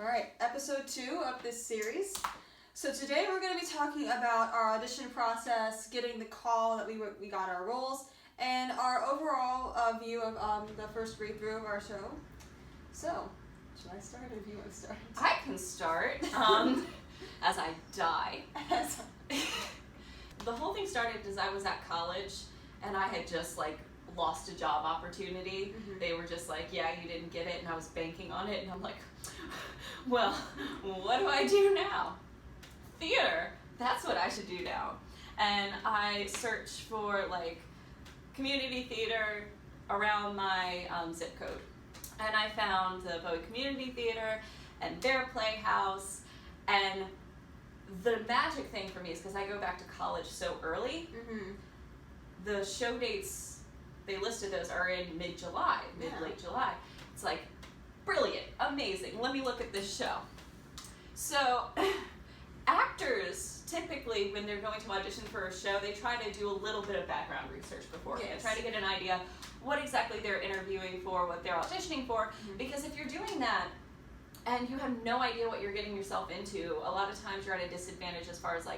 Alright, episode 2 of this series. So today we're going to be talking about our audition process, getting the call that we got our roles, and our overall view of the first read-through of our show. So, should I start or do you want to start? I can start, as I die. The whole thing started as I was at college, and I had just lost a job opportunity. Mm-hmm. They were just like, yeah, you didn't get it, and I was banking on it, and I'm like, well, what do I do now? Theater, that's what I should do now. And I searched for community theater around my zip code. And I found the Bowie Community Theater and their playhouse. And the magic thing for me is because I go back to college so early, mm-hmm. the show dates, they listed those are in mid-July, late July. It's like, brilliant, amazing, let me look at this show. So, actors, typically, when they're going to audition for a show, they try to do a little bit of background research beforehand. Yes. Try to get an idea what exactly they're interviewing for, what they're auditioning for, mm-hmm. because if you're doing that and you have no idea what you're getting yourself into, a lot of times you're at a disadvantage as far as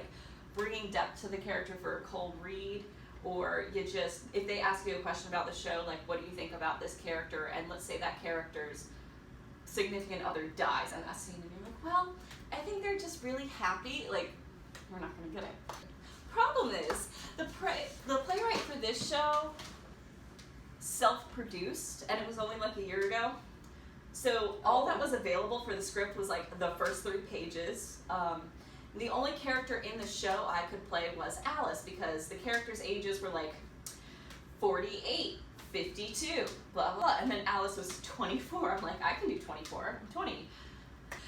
bringing depth to the character for a cold read, or if they ask you a question about the show, what do you think about this character, and let's say that character's significant other dies in that scene, and you're like, well, I think they're just really happy, we're not gonna get it. Problem is, the playwright for this show self-produced, and it was only a year ago. So all that was available for the script was the first 3 pages. The only character in the show I could play was Alice, because the characters' ages were 48, 52, blah, blah, and then Alice was 24. I'm like, I can do 24, I'm 20.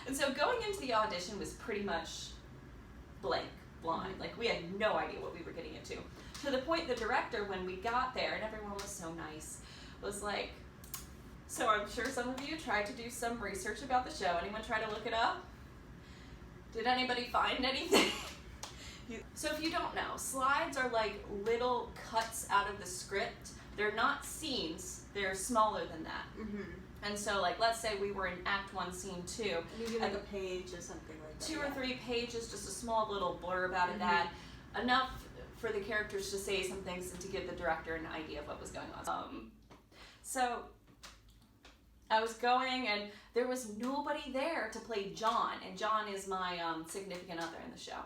And so going into the audition was pretty much blind. We had no idea what we were getting into. To the point the director, when we got there, and everyone was so nice, was like, so I'm sure some of you tried to do some research about the show. Anyone try to look it up? Did anybody find anything? So if you don't know, slides are little cuts out of the script. They're not scenes, they're smaller than that. Mm-hmm. And so let's say we were in Act 1, Scene 2. And you do a page or something like that. 2 or 3 pages, just a small little blurb out of mm-hmm. that. Enough for the characters to say some things and to give the director an idea of what was going on. So I was going, and there was nobody there to play John, and John is my significant other in the show.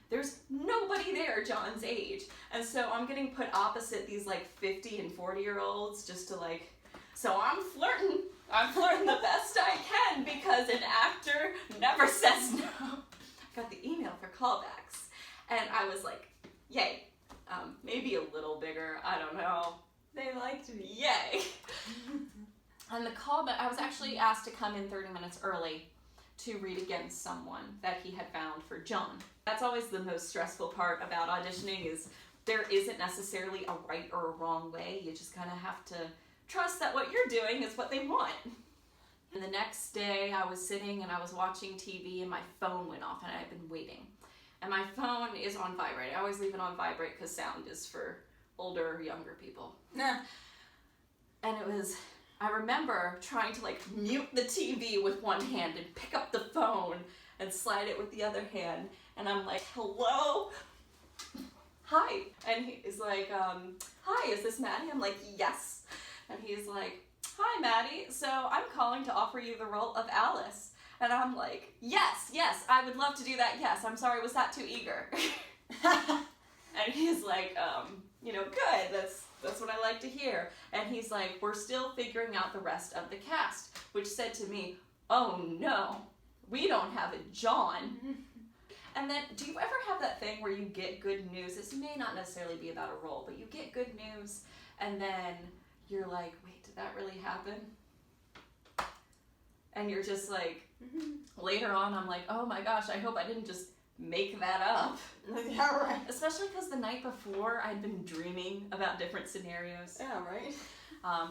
There's nobody there John's age, and so I'm getting put opposite these 50 and 40-year-olds just to so I'm flirting the best I can, because an actor never says no. I got the email for callbacks, and I was like, yay, maybe a little bigger, I don't know. They liked me, yay. And the callback, I was actually asked to come in 30 minutes early to read against someone that he had found for John. That's always the most stressful part about auditioning, is there isn't necessarily a right or a wrong way. You just kind of have to trust that what you're doing is what they want. And the next day I was sitting and I was watching TV, and my phone went off, and I had been waiting. And my phone is on vibrate. I always leave it on vibrate because sound is for older or younger people. And I remember trying to mute the TV with one hand and pick up the phone and slide it with the other hand. And I'm like, hello? Hi. And he's like, hi, is this Maddi? I'm like, yes. And he's like, hi, Maddi. So I'm calling to offer you the role of Alice. And I'm like, yes, I would love to do that. Yes, I'm sorry, was that too eager? And he's like, good, that's what I like to hear. And he's like, we're still figuring out the rest of the cast, which said to me, oh no, we don't have a John. And then, do you ever have that thing where you get good news? This may not necessarily be about a role, but you get good news, and then you're like, wait, did that really happen? And you're just later on, I'm like, oh my gosh, I hope I didn't just make that up. Yeah, right. Especially because the night before, I'd been dreaming about different scenarios. Yeah, right.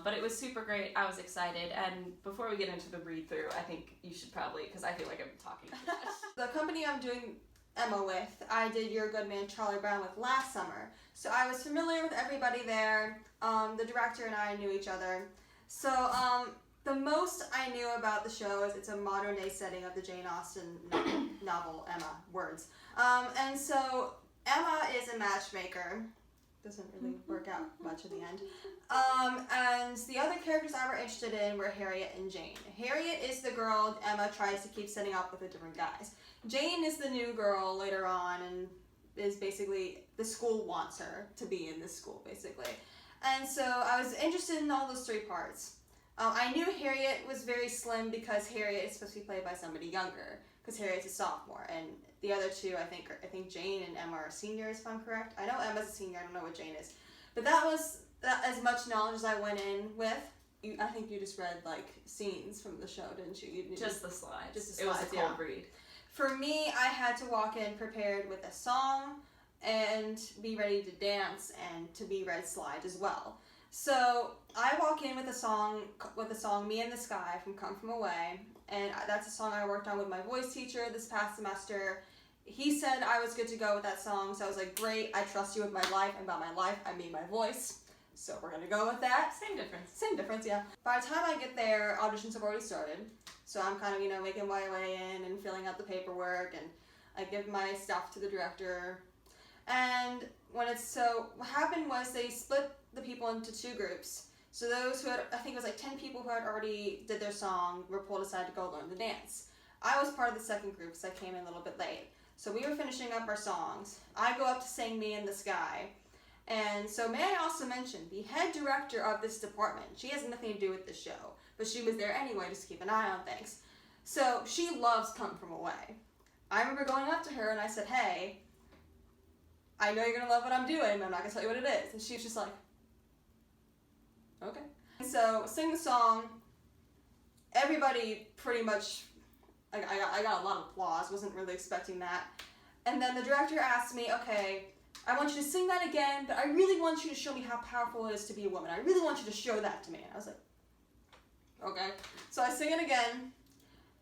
But it was super great. I was excited. And before we get into the read-through, I think you should probably, because I feel like I'm talking too much. The company I'm doing Emma with, I did Your Good Man Charlie Brown with last summer. So I was familiar with everybody there. The director and I knew each other. So the most I knew about the show is it's a modern day setting of the Jane Austen novel Emma, words. And so Emma is a matchmaker. Doesn't really work out much in the end. And the other characters I were interested in were Harriet and Jane. Harriet is the girl Emma tries to keep setting up with the different guys. Jane is the new girl later on and is basically, the school wants her to be in this school, basically. And so I was interested in all those three parts. I knew Harriet was very slim because Harriet is supposed to be played by somebody younger, because Harriet's a sophomore, and the other two, I think Jane and Emma are seniors, if I'm correct. I know Emma's a senior, I don't know what Jane is. But that was as much knowledge as I went in with. I think you just read, like, scenes from the show, didn't you? Just the slides. Just the slides, it was a cold read. For me, I had to walk in prepared with a song and be ready to dance and to be read slides as well. So I walk in with a song, Me and the Sky from Come From Away, and that's a song I worked on with my voice teacher this past semester. He said I was good to go with that song, so I was like, great, I trust you with my life, and by my life, I mean my voice. So we're gonna go with that. Same difference, yeah. By the time I get there, auditions have already started. So I'm kind of, making my way in and filling out the paperwork, and I give my stuff to the director. And what happened was they split the people into two groups. So those who had, I think it was like 10 people who had already did their song were pulled aside to go learn the dance. I was part of the second group because I came in a little bit late. So we were finishing up our songs. I go up to sing Me in the Sky. And so may I also mention, the head director of this department, she has nothing to do with this show, but she was there anyway just to keep an eye on things. So she loves Come From Away. I remember going up to her and I said, hey, I know you're going to love what I'm doing, but I'm not going to tell you what it is. And she was just like, okay. So sing the song. Everybody pretty much, I got a lot of applause, wasn't really expecting that. And then the director asked me, okay, I want you to sing that again, but I really want you to show me how powerful it is to be a woman. I really want you to show that to me. And I was like, okay. So I sing it again,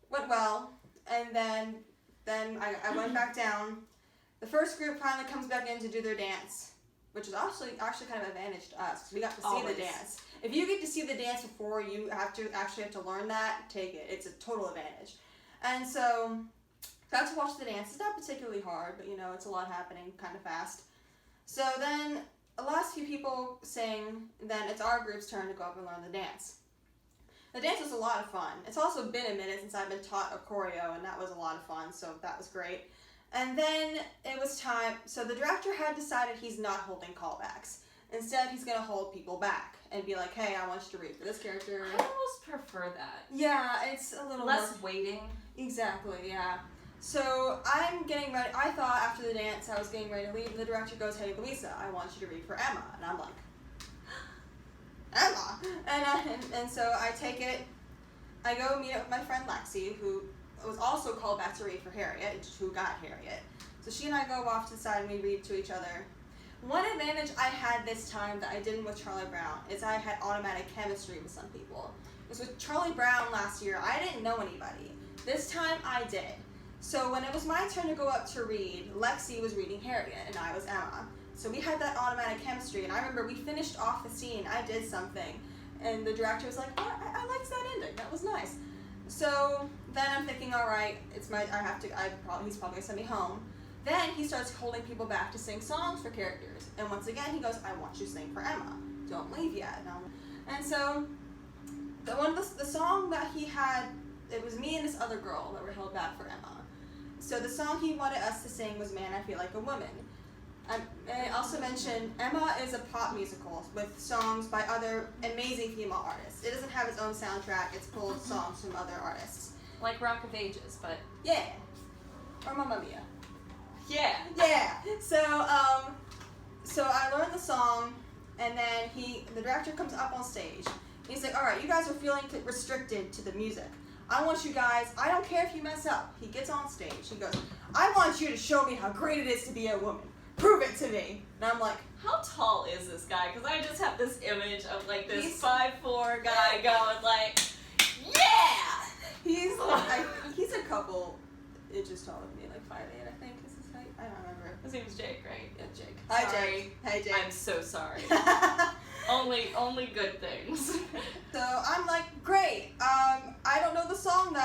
went well, and then I went back down. The first group finally comes back in to do their dance, which is actually kind of an advantage to us, because we got to see the dance. If you get to see the dance before you actually have to learn that, take it. It's a total advantage. And so, got to watch the dance. It's not particularly hard, but it's a lot happening kind of fast. So then, the last few people sing, then it's our group's turn to go up and learn the dance. The dance was a lot of fun. It's also been a minute since I've been taught a choreo, and that was a lot of fun, so that was great. And then it was time, so the director had decided he's not holding callbacks. Instead, he's going to hold people back and be like, hey, I want you to read for this character. I almost prefer that. Yeah, it's a little less waiting. Exactly, yeah. So I'm getting ready. I thought after the dance I was getting ready to leave, and the director goes, hey, Louisa, I want you to read for Emma. And I'm like, Emma? And so I take it, I go meet up with my friend Lexi, who was also called back to read for Harriet, who got Harriet. So she and I go off to the side and we read to each other. One advantage I had this time that I didn't with Charlie Brown is I had automatic chemistry with some people. Because with Charlie Brown last year, I didn't know anybody. This time I did. So when it was my turn to go up to read, Lexi was reading Harriet and I was Emma. So we had that automatic chemistry, and I remember we finished off the scene, I did something, and the director was like, oh, I liked that ending, that was nice. So then I'm thinking, all right, he's probably gonna send me home. Then he starts holding people back to sing songs for characters. And once again, he goes, I want you to sing for Emma. Don't leave yet. And so the song that he had, it was me and this other girl that were held back for Emma. So the song he wanted us to sing was Man, I Feel Like a Woman. And I also mentioned Emma is a pop musical with songs by other amazing female artists. It doesn't have its own soundtrack. It's pulled songs from other artists. Like Rock of Ages, but... Yeah. Or Mamma Mia. Yeah. Yeah. So I learned the song, and then the director comes up on stage. He's like, all right, you guys are feeling restricted to the music. I want you guys, I don't care if you mess up. He gets on stage. He goes, I want you to show me how great it is to be a woman. Prove it to me. And I'm like, how tall is this guy? Because I just have this image of like this 5'4" guy going like, yeah! He's a couple inches taller than me, like 5'8", I think is his height. I don't remember. His name's Jake, right? Yeah, Jake. Hi, Sorry. Jake. Hi, Jake. I'm so sorry. only good things. So I'm like, great.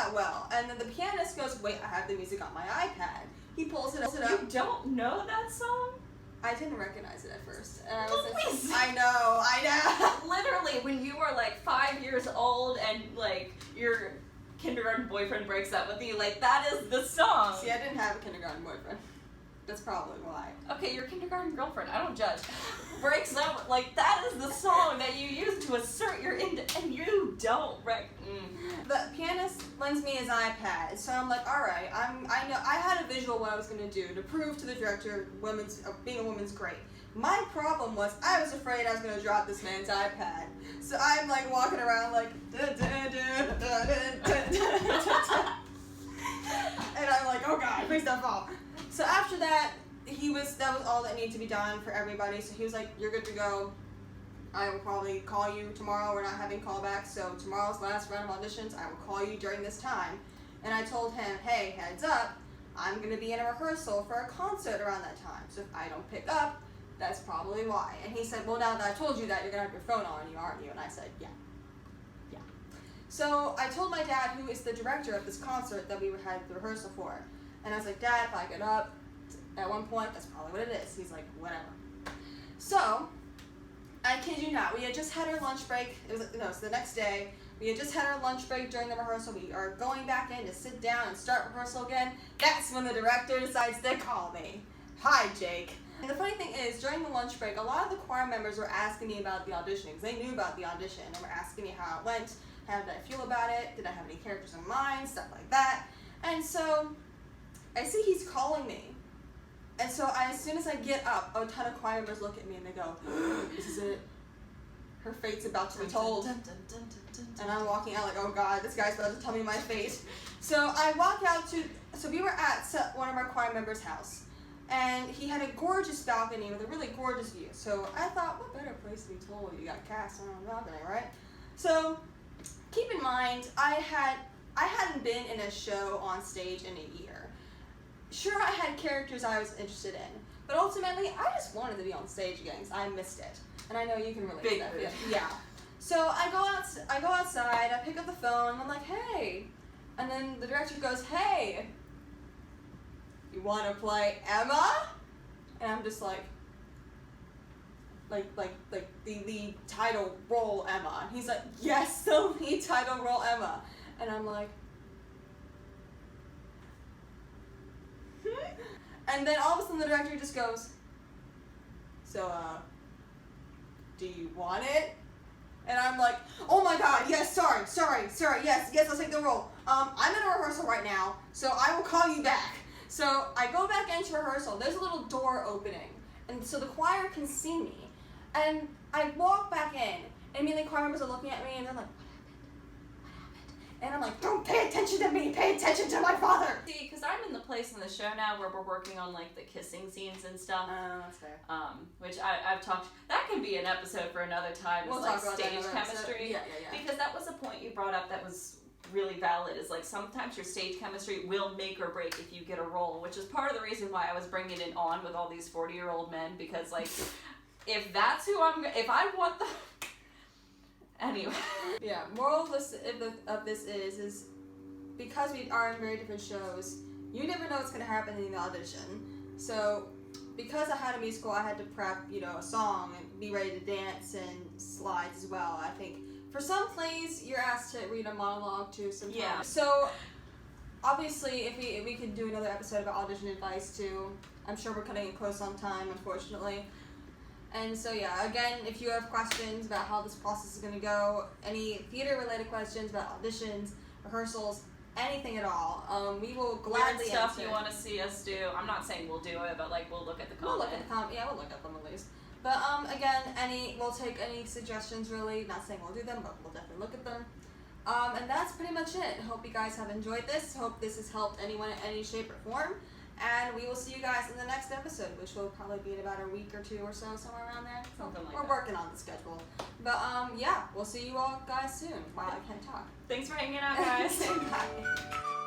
that well. And then the pianist goes, wait, I have the music on my iPad. He pulls it up. You don't know that song? I didn't recognize it at first. And I was like, I know. Literally, when you are like 5 years old and like your kindergarten boyfriend breaks up with you, like that is the song. See, I didn't have a kindergarten boyfriend. That's probably why. Okay, your kindergarten girlfriend, I don't judge, breaks up, like that is the song that you use to assert your and you don't The pianist lends me his iPad, so I'm like, all right, I know I had a visual what I was gonna do to prove to the director being a woman's great. My problem was I was afraid I was gonna drop this man's iPad, so I'm like walking around like and I'm like, oh god, please don't fall. So after that, that was all that needed to be done for everybody. So he was like, you're good to go. I will probably call you tomorrow. We're not having callbacks, so tomorrow's last round of auditions, I will call you during this time. And I told him, hey, heads up, I'm going to be in a rehearsal for a concert around that time. So if I don't pick up, that's probably why. And he said, well, now that I told you that, you're going to have your phone on you, aren't you? And I said, yeah. So I told my dad, who is the director of this concert that we had the rehearsal for, and I was like, Dad, if I get up at one point, that's probably what it is. He's like, whatever. So, I kid you not, we had just had our lunch break. It's the next day. We had just had our lunch break during the rehearsal. We are going back in to sit down and start rehearsal again. That's when the director decides to call me. Hi, Jake. And the funny thing is, during the lunch break, a lot of the choir members were asking me about the auditioning, because they knew about the audition, and were asking me how it went, how did I feel about it, did I have any characters in mind, stuff like that. And so, I see he's calling me. And so as soon as I get up, a ton of choir members look at me and they go, this is it. Her fate's about to be told. And I'm walking out like, oh god, this guy's about to tell me my fate. So I walk out so we were at one of our choir members' house. And he had a gorgeous balcony with a really gorgeous view. So I thought, what better place to be told you got cast on a balcony, right? So keep in mind, I hadn't been in a show on stage in a year. Sure, I had characters I was interested in, but ultimately, I just wanted to be on stage again because I missed it, and I know you can relate to that. Yeah. So I go outside, I pick up the phone, and I'm like, hey, and then the director goes, hey, you want to play Emma? And I'm just like the lead title role Emma. And he's like, yes, the lead title role Emma, and I'm like. And then all of a sudden the director just goes, so, do you want it? And I'm like, oh my god, yes, sorry, yes, I'll take the role. I'm in a rehearsal right now, so I will call you back. So I go back into rehearsal, there's a little door opening, and so the choir can see me. And I walk back in, and immediately choir members are looking at me, and they're like, and I'm like, don't pay attention to me, pay attention to my father! See, because I'm in the place in the show now where we're working on, like, the kissing scenes and stuff. Oh, that's fair. Which I've talked, that can be an episode for another time, We'll like talk about stage that chemistry. Yeah. Because that was a point you brought up that was really valid, is like sometimes your stage chemistry will make or break if you get a role, which is part of the reason why I was bringing it on with all these 40-year-old men, because, like, if that's who if I want the... Anyway. Yeah, moral of this is because we are in very different shows, you never know what's going to happen in the audition. So, because I had a musical, I had to prep, a song and be ready to dance and slides as well. I think for some plays, you're asked to read a monologue too sometimes. Yeah. So, obviously, if we could do another episode about audition advice too. I'm sure we're cutting it close on time, unfortunately. And so yeah, again, if you have questions about how this process is going to go, any theater-related questions about auditions, rehearsals, anything at all, we will gladly stuff answer. You want to see us do. I'm not saying we'll do it, but like we'll look at the comment. We'll look at the comment. Yeah, we'll look at them at least. But again, we'll take any suggestions. Really, not saying we'll do them, but we'll definitely look at them. And that's pretty much it. Hope you guys have enjoyed this. Hope this has helped anyone in any shape or form. And we will see you guys in the next episode, which will probably be in about a week or two or so, somewhere around there. Something like We're working on the schedule. But yeah, we'll see you all guys soon. Wow, I can't talk. Thanks for hanging out, guys. Bye.